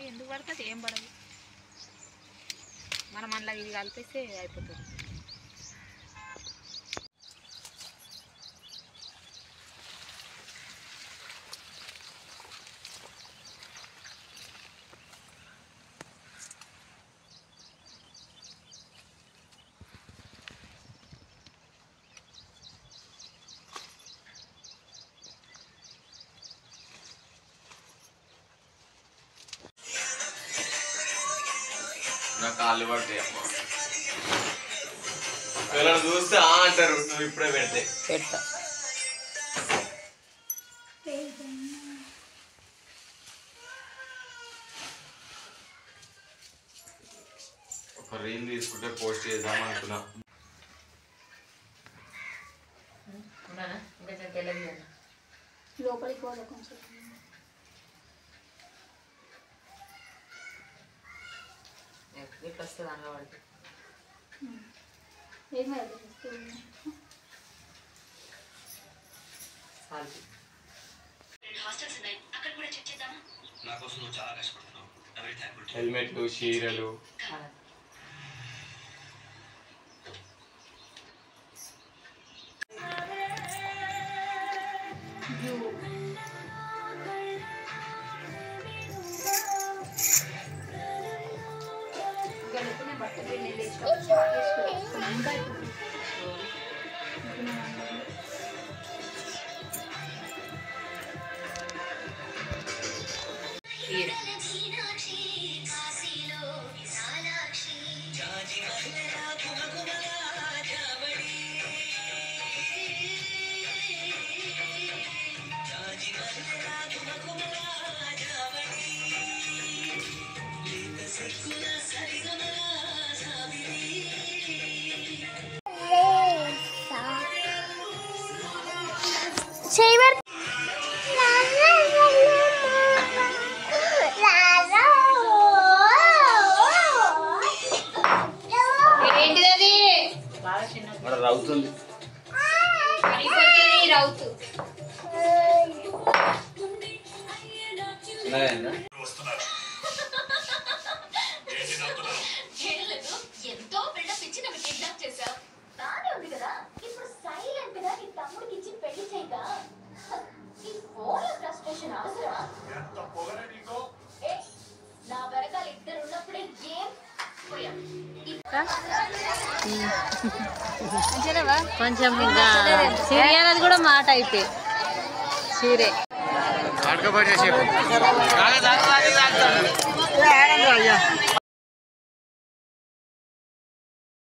ఎందుకు పడుతుంది? ఏం పడదు. మనం అందులో ఇది కలిపేస్తే అయిపోతుంది. నా కాళ్ళు పడతాయి ఎవరైనా చూస్తే అంటారు నువ్వు ఇప్పుడే పెడితే పెడతా. ఒక రీల్ తీసుకుంటే పోస్ట్ చేద్దాం అనుకున్నా. లోపలికి పోదా కొంచెం. ఇట్లా వస్తుంది అందులో పడితే హెల్మెట్లు చీరలు ఏంటిది? రౌతుంది రౌతు ఎంతో బిల్డప్ ఇచ్చి నన్ను కిడ్నాప్ చేశావు. బానే ఉంది కదా. ఇప్పుడు సైలెంట్ గా నీ తమ్ముడికి ఇచ్చి పెళ్లి చేయగా ఈ ఫోన్ ఫ్రస్ట్రేషన్ అవసరమా? నా వెనకాల ఇద్దరు ఉన్నప్పుడే ఏం పోయాం. కొంచెం సీరియల్ అది కూడా మాట అయితే సీరే